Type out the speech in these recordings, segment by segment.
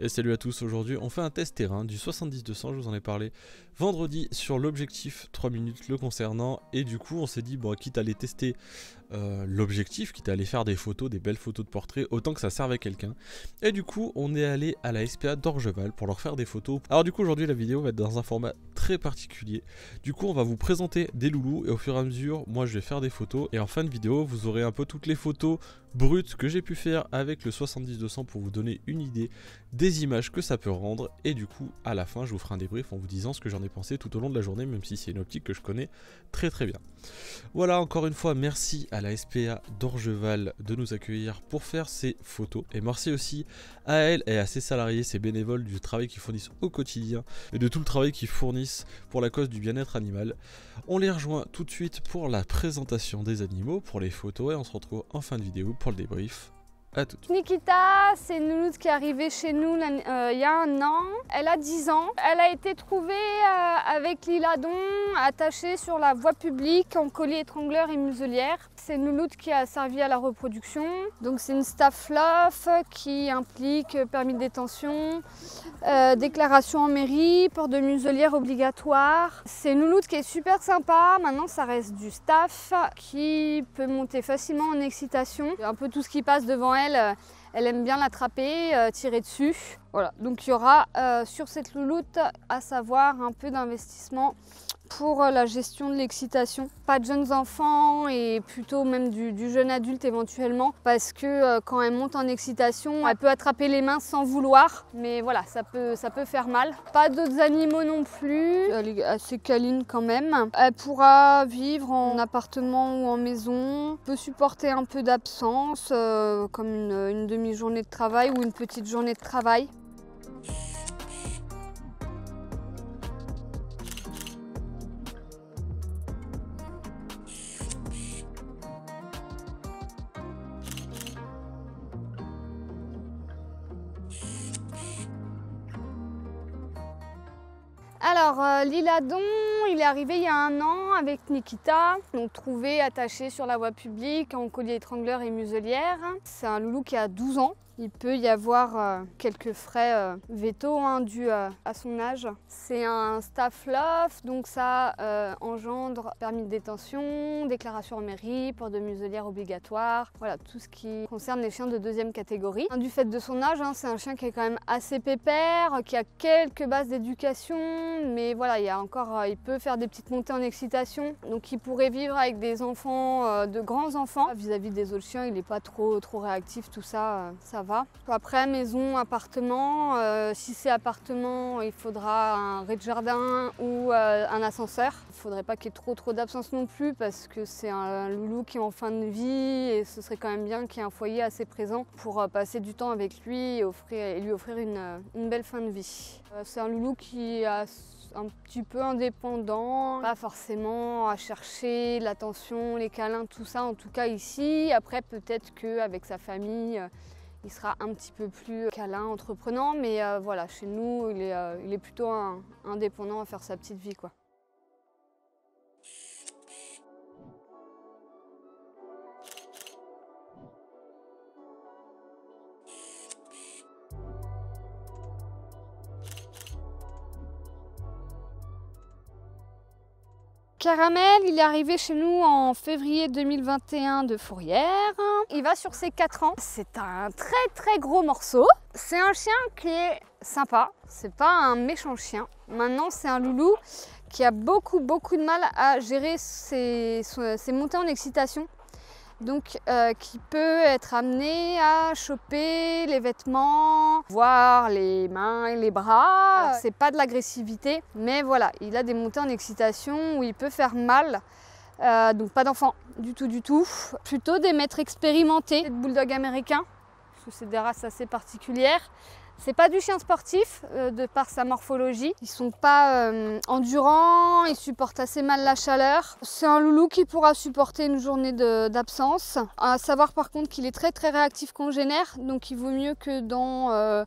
Et salut à tous, aujourd'hui on fait un test terrain du 70-200, je vous en ai parlé vendredi sur l'objectif 3 minutes le concernant. Et du coup on s'est dit, bon, quitte à aller tester l'objectif, quitte à aller faire des photos, des belles photos de portrait, autant que ça serve à quelqu'un. Et du coup on est allé à la SPA d'Orgeval pour leur faire des photos. Alors du coup aujourd'hui la vidéo va être dans un format très particulier. Du coup on va vous présenter des loulous et au fur et à mesure moi je vais faire des photos. Et en fin de vidéo vous aurez un peu toutes les photos brutes que j'ai pu faire avec le 70-200 pour vous donner une idée des images que ça peut rendre. Et du coup à la fin je vous ferai un débrief en vous disant ce que j'en ai pensé tout au long de la journée, même si c'est une optique que je connais très bien. Voilà, encore une fois merci à la SPA d'Orgeval de nous accueillir pour faire ces photos, et merci aussi à elle et à ses salariés, ses bénévoles, du travail qu'ils fournissent au quotidien et de tout le travail qu'ils fournissent pour la cause du bien-être animal. On les rejoint tout de suite pour la présentation des animaux, pour les photos, et on se retrouve en fin de vidéo pour le débrief. À tout. Nikita, c'est une louloute qui est arrivée chez nous il y a un an. Elle a 10 ans. Elle a été trouvée avec Liladon attachée sur la voie publique en collier étrangleur et muselière. C'est une louloute qui a servi à la reproduction. Donc c'est une staff LOF qui implique permis de détention, déclaration en mairie, port de muselière obligatoire. C'est une louloute qui est super sympa. Maintenant ça reste du staff qui peut monter facilement en excitation. Un peu tout ce qui passe devant elle. Elle aime bien l'attraper, tirer dessus. Voilà, donc il y aura sur cette louloute à savoir un peu d'investissement pour la gestion de l'excitation. Pas de jeunes enfants et plutôt même du jeune adulte éventuellement, parce que quand elle monte en excitation, elle peut attraper les mains sans vouloir, mais voilà, ça peut faire mal. Pas d'autres animaux non plus, elle est assez câline quand même. Elle pourra vivre en appartement ou en maison, peut supporter un peu d'absence, comme une demi-journée de travail ou une petite journée de travail. Alors Liladon, il est arrivé il y a un an avec Nikita, donc trouvé attaché sur la voie publique en collier étrangleur et muselière. C'est un loulou qui a 12 ans. Il peut y avoir quelques frais véto dus à son âge. C'est un staff LOF, donc ça engendre permis de détention, déclaration en mairie, port de muselière obligatoire. Voilà, tout ce qui concerne les chiens de deuxième catégorie. Du fait de son âge, c'est un chien qui est quand même assez pépère, qui a quelques bases d'éducation, mais voilà, il peut faire des petites montées en excitation. Donc il pourrait vivre avec des enfants, de grands enfants. Vis-à-vis des autres chiens, il n'est pas trop réactif, tout ça, ça va. Après, maison, appartement, si c'est appartement, il faudra un rez-de-jardin ou un ascenseur. Il ne faudrait pas qu'il y ait trop d'absence non plus, parce que c'est un loulou qui est en fin de vie et ce serait quand même bien qu'il y ait un foyer assez présent pour passer du temps avec lui et lui offrir une belle fin de vie. C'est un loulou qui est un petit peu indépendant, pas forcément à chercher l'attention, les câlins, tout ça, en tout cas ici. Après, peut-être qu'avec sa famille, il sera un petit peu plus câlin, entreprenant, mais voilà, chez nous, il est plutôt indépendant à faire sa petite vie, quoi. Caramel, il est arrivé chez nous en février 2021 de fourrière. Il va sur ses 4 ans. C'est un très gros morceau. C'est un chien qui est sympa. C'est pas un méchant chien. Maintenant, c'est un loulou qui a beaucoup de mal à gérer ses montées en excitation. Donc qui peut être amené à choper les vêtements, voire les mains et les bras. C'est pas de l'agressivité, mais voilà, il a des montées en excitation où il peut faire mal. Donc pas d'enfant du tout. Plutôt des maîtres expérimentés, des bulldogs américains, parce que c'est des races assez particulières. C'est pas du chien sportif de par sa morphologie. Ils sont pas endurants, ils supportent assez mal la chaleur. C'est un loulou qui pourra supporter une journée d'absence. À savoir par contre qu'il est très réactif congénère, donc il vaut mieux que dans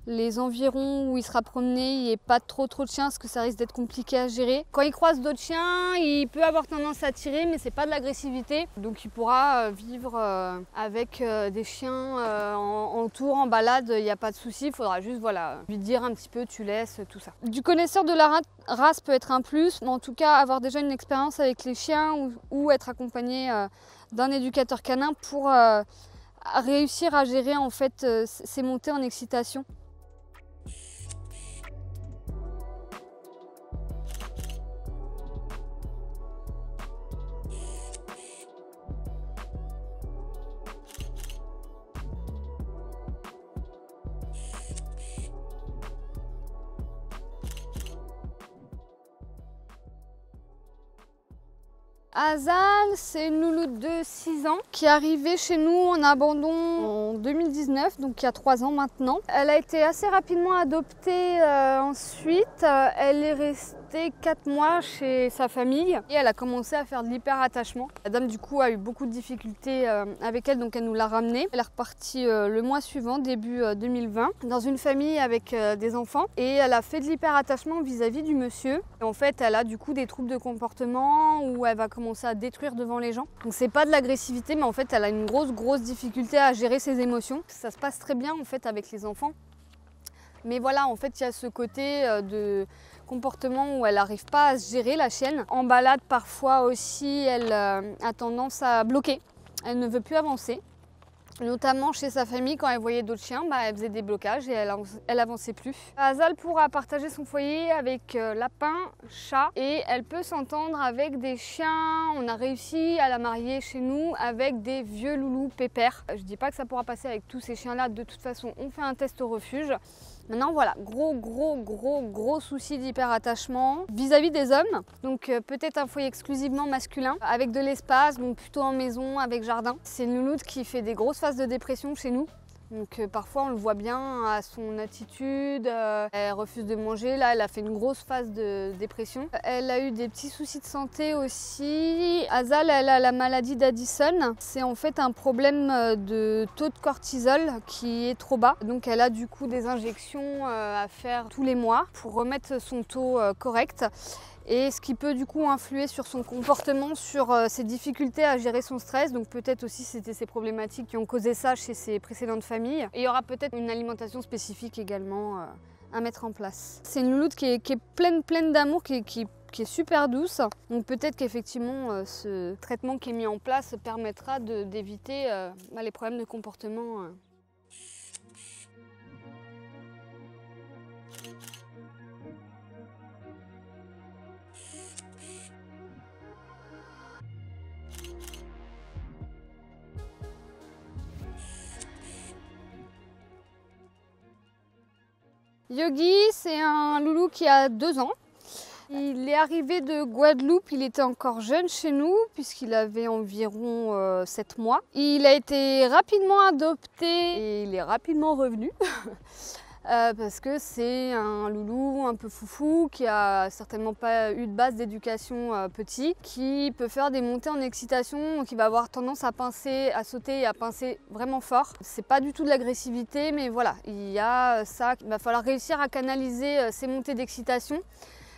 les environs où il sera promené, il n'y ait pas trop de chiens parce que ça risque d'être compliqué à gérer. Quand il croise d'autres chiens, il peut avoir tendance à tirer, mais c'est pas de l'agressivité. Donc il pourra vivre avec des chiens en tour, en balade, il n'y a pas de souci. Il faudra juste lui dire un petit peu, tu laisses, tout ça. Du connaisseur de la race peut être un plus, mais en tout cas avoir déjà une expérience avec les chiens ou être accompagné d'un éducateur canin pour réussir à gérer en fait ces montées en excitation. Azal, c'est une louloute de 6 ans qui est arrivée chez nous en abandon en 2019, donc il y a 3 ans maintenant. Elle a été assez rapidement adoptée ensuite. Elle est restée 4 mois chez sa famille et elle a commencé à faire de l'hyperattachement. La dame du coup a eu beaucoup de difficultés avec elle, donc elle nous l'a ramenée. Elle est repartie le mois suivant, début 2020, dans une famille avec des enfants et elle a fait de l'hyperattachement vis-à-vis du monsieur. Et en fait, elle a du coup des troubles de comportement où elle va commencer à détruire devant les gens. Donc c'est pas de l'agressivité, mais en fait elle a une grosse difficulté à gérer ses émotions. Ça se passe très bien en fait avec les enfants. Mais voilà, en fait il y a ce côté de comportement où elle n'arrive pas à se gérer, la chienne. En balade parfois aussi, elle a tendance à bloquer. Elle ne veut plus avancer. Notamment chez sa famille, quand elle voyait d'autres chiens, elle faisait des blocages et elle avançait plus. Azal pourra partager son foyer avec lapin, chat et elle peut s'entendre avec des chiens. On a réussi à la marier chez nous avec des vieux loulous pépères. Je dis pas que ça pourra passer avec tous ces chiens-là, de toute façon on fait un test au refuge. Maintenant voilà, gros souci d'hyperattachement vis-à-vis des hommes. Donc peut-être un foyer exclusivement masculin avec de l'espace, donc plutôt en maison avec jardin. C'est une louloute qui fait des grosses phases de dépression chez nous. Donc parfois on le voit bien à son attitude, elle refuse de manger, là elle a fait une grosse phase de dépression. Elle a eu des petits soucis de santé aussi. Azal, elle a la maladie d'Addison, c'est en fait un problème de taux de cortisol qui est trop bas. Donc elle a du coup des injections à faire tous les mois pour remettre son taux correct. Et ce qui peut du coup influer sur son comportement, sur ses difficultés à gérer son stress. Donc peut-être aussi c'était ces problématiques qui ont causé ça chez ses précédentes familles. Et il y aura peut-être une alimentation spécifique également à mettre en place. C'est une louloute qui est pleine d'amour, qui est super douce. Donc peut-être qu'effectivement ce traitement qui est mis en place permettra d'éviter les problèmes de comportement. Yogi, c'est un loulou qui a 2 ans. Il est arrivé de Guadeloupe, il était encore jeune chez nous puisqu'il avait environ 7 mois. Il a été rapidement adopté et il est rapidement revenu. Parce que c'est un loulou un peu foufou qui a certainement pas eu de base d'éducation petit, qui peut faire des montées en excitation, qui va avoir tendance à pincer, à sauter et à pincer vraiment fort. C'est pas du tout de l'agressivité, mais voilà, il y a ça. Il va falloir réussir à canaliser ces montées d'excitation.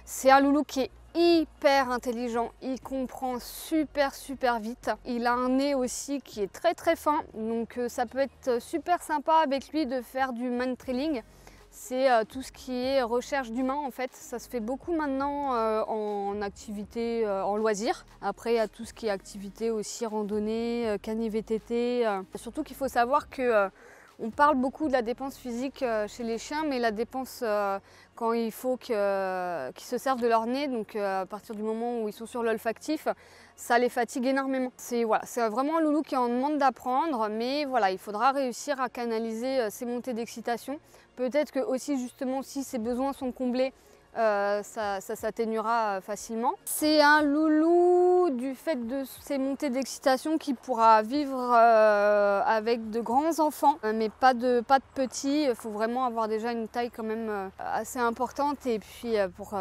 C'est un loulou qui est hyper intelligent, il comprend super vite. Il a un nez aussi qui est très fin, donc ça peut être super sympa avec lui de faire du man trailing. C'est tout ce qui est recherche d'humains en fait. Ça se fait beaucoup maintenant en activité, en loisir. Après il y a tout ce qui est activité aussi, randonnée, cani-VTT. Surtout qu'il faut savoir que on parle beaucoup de la dépense physique chez les chiens, mais la dépense quand il faut qu'ils se servent de leur nez, donc à partir du moment où ils sont sur l'olfactif, ça les fatigue énormément. C'est vraiment un loulou qui en demande d'apprendre, mais voilà, il faudra réussir à canaliser ces montées d'excitation. Peut-être que aussi justement si ces besoins sont comblés, ça s'atténuera facilement. C'est un loulou du fait de ces montées d'excitation qui pourra vivre avec de grands enfants, mais pas de petits. Il faut vraiment avoir déjà une taille quand même assez importante et puis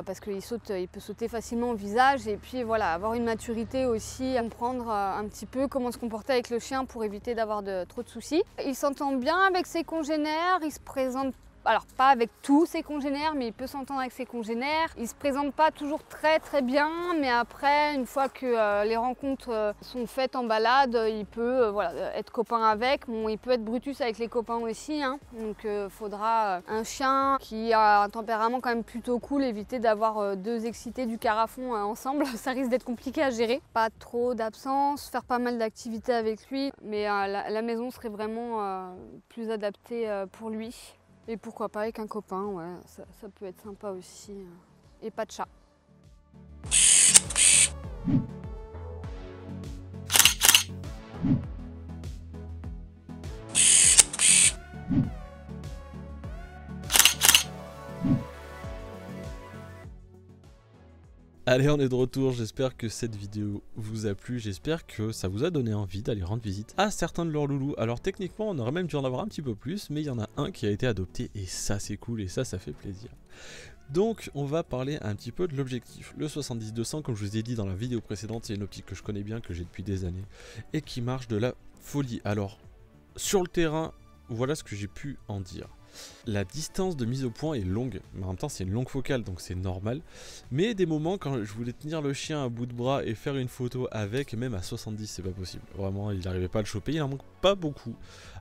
parce qu'il il peut sauter facilement au visage et puis voilà, avoir une maturité aussi, comprendre un petit peu comment se comporter avec le chien pour éviter d'avoir trop de soucis. Il s'entend bien avec ses congénères, il se présente Alors pas avec tous ses congénères, mais il peut s'entendre avec ses congénères. Il se présente pas toujours très bien, mais après, une fois que les rencontres sont faites en balade, il peut voilà, être copain avec. Bon, il peut être Brutus avec les copains aussi, hein. Donc faudra un chien qui a un tempérament quand même plutôt cool, éviter d'avoir deux excités du carafon ensemble. Ça risque d'être compliqué à gérer. Pas trop d'absence, faire pas mal d'activités avec lui, mais la maison serait vraiment plus adaptée pour lui. Et pourquoi pas avec un copain, ouais, ça peut être sympa aussi. Et pas de chat. Allez, on est de retour, j'espère que cette vidéo vous a plu, j'espère que ça vous a donné envie d'aller rendre visite à certains de leurs loulous. Alors techniquement on aurait même dû en avoir un petit peu plus, mais il y en a un qui a été adopté et ça c'est cool et ça fait plaisir. Donc on va parler un petit peu de l'objectif. Le 70-200, comme je vous ai dit dans la vidéo précédente, c'est une optique que je connais bien, que j'ai depuis des années et qui marche de la folie. Alors sur le terrain, voilà ce que j'ai pu en dire. La distance de mise au point est longue, mais en même temps c'est une longue focale donc c'est normal. Mais des moments quand je voulais tenir le chien à bout de bras et faire une photo avec, même à 70 c'est pas possible. Vraiment il n'arrivait pas à le choper, il en manque pas beaucoup.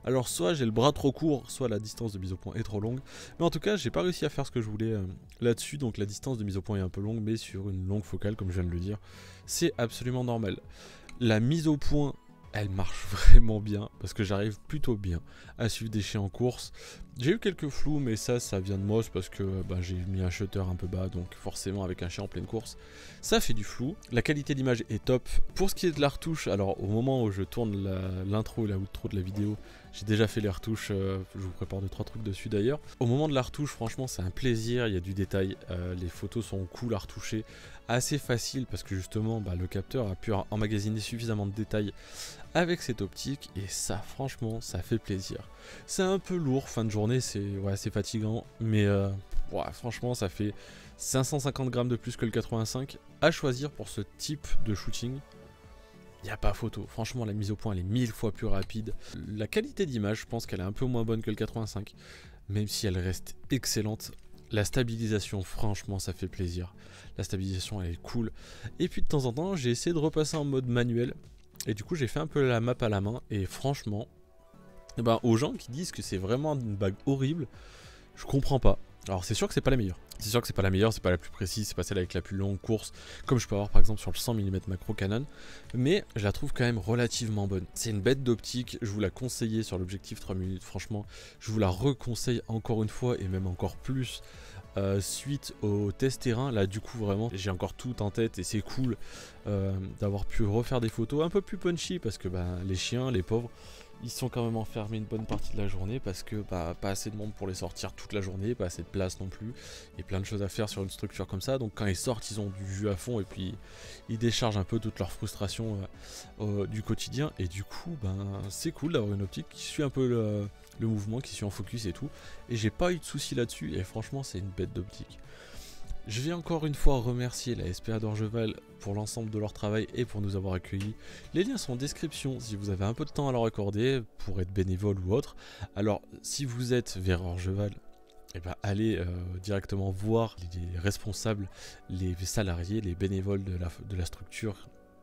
Alors soit j'ai le bras trop court, soit la distance de mise au point est trop longue. Mais en tout cas j'ai pas réussi à faire ce que je voulais là-dessus, donc la distance de mise au point est un peu longue, mais sur une longue focale comme je viens de le dire, c'est absolument normal. La mise au point, elle marche vraiment bien parce que j'arrive plutôt bien à suivre des chiens en course. J'ai eu quelques flous, mais ça vient de moi, parce que j'ai mis un shutter un peu bas, donc forcément avec un chien en pleine course ça fait du flou. La qualité d'image est top. Pour ce qui est de la retouche, alors au moment où je tourne l'intro et la outro de la vidéo, j'ai déjà fait les retouches, je vous prépare 2-3 trucs dessus d'ailleurs. Au moment de la retouche, franchement c'est un plaisir, il y a du détail, les photos sont cool à retoucher, assez facile parce que justement le capteur a pu emmagasiner suffisamment de détails avec cette optique et ça franchement ça fait plaisir. C'est un peu lourd fin de journée, c'est fatigant, mais franchement ça fait 550 grammes de plus que le 85 à choisir pour ce type de shooting. Il n'y a pas photo, franchement la mise au point elle est 1000 fois plus rapide. La qualité d'image je pense qu'elle est un peu moins bonne que le 85, même si elle reste excellente. La stabilisation franchement ça fait plaisir, la stabilisation elle est cool. Et puis de temps en temps j'ai essayé de repasser en mode manuel, et du coup j'ai fait un peu la map à la main, et franchement, aux gens qui disent que c'est vraiment une bague horrible, je comprends pas. Alors c'est sûr que c'est pas la meilleure. C'est sûr que c'est pas la meilleure, c'est pas la plus précise, c'est pas celle avec la plus longue course, comme je peux avoir par exemple sur le 100 mm macro Canon, mais je la trouve quand même relativement bonne. C'est une bête d'optique, je vous la conseillais sur l'objectif 3 minutes, franchement, je vous la reconseille encore une fois et même encore plus. Suite au test terrain, là du coup vraiment j'ai encore tout en tête et c'est cool d'avoir pu refaire des photos un peu plus punchy parce que les chiens, les pauvres, ils sont quand même enfermés une bonne partie de la journée parce que pas assez de monde pour les sortir toute la journée, pas assez de place non plus, et plein de choses à faire sur une structure comme ça. Donc quand ils sortent, ils ont du jus à fond et puis ils déchargent un peu toute leur frustration du quotidien. Et du coup, c'est cool d'avoir une optique qui suit un peu le mouvement, qui suit en focus et tout. Et j'ai pas eu de soucis là-dessus et franchement, c'est une bête d'optique. Je vais encore une fois remercier la SPA d'Orgeval pour l'ensemble de leur travail et pour nous avoir accueillis. Les liens sont en description si vous avez un peu de temps à leur accorder pour être bénévole ou autre. Alors si vous êtes vers Orgeval, allez directement voir les responsables, les salariés, les bénévoles de la structure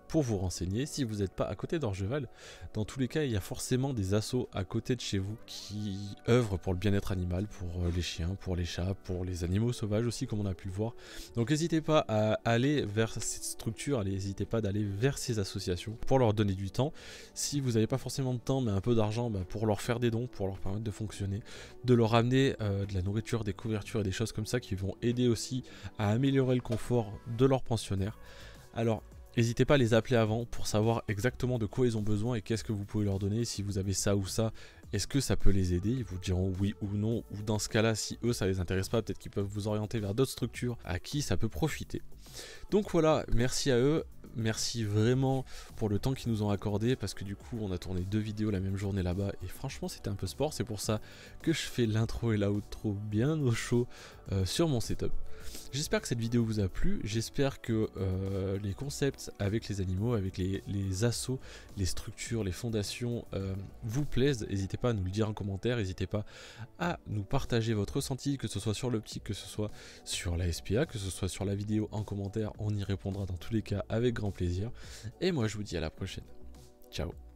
pour vous renseigner. Si vous n'êtes pas à côté d'Orgeval, dans tous les cas il y a forcément des assos à côté de chez vous qui œuvrent pour le bien-être animal, pour les chiens, pour les chats, pour les animaux sauvages aussi comme on a pu le voir. Donc n'hésitez pas à aller vers cette structure, n'hésitez pas d'aller vers ces associations pour leur donner du temps. Si vous n'avez pas forcément de temps mais un peu d'argent, pour leur faire des dons, pour leur permettre de fonctionner, de leur amener de la nourriture, des couvertures et des choses comme ça qui vont aider aussi à améliorer le confort de leurs pensionnaires. Alors n'hésitez pas à les appeler avant pour savoir exactement de quoi ils ont besoin et qu'est-ce que vous pouvez leur donner. Si vous avez ça ou ça, est-ce que ça peut les aider? Ils vous diront oui ou non, ou dans ce cas-là, si eux ça les intéresse pas, peut-être qu'ils peuvent vous orienter vers d'autres structures à qui ça peut profiter. Donc voilà, merci à eux, merci vraiment pour le temps qu'ils nous ont accordé, parce que du coup on a tourné 2 vidéos la même journée là-bas et franchement c'était un peu sport. C'est pour ça que je fais l'intro et l'outro bien au chaud sur mon setup. J'espère que cette vidéo vous a plu, j'espère que les concepts avec les animaux, avec les assos, les structures, les fondations vous plaisent. N'hésitez pas à nous le dire en commentaire, n'hésitez pas à nous partager votre ressenti, que ce soit sur l'optique, que ce soit sur la SPA, que ce soit sur la vidéo en commentaire, on y répondra dans tous les cas avec grand plaisir. Et moi je vous dis à la prochaine, ciao.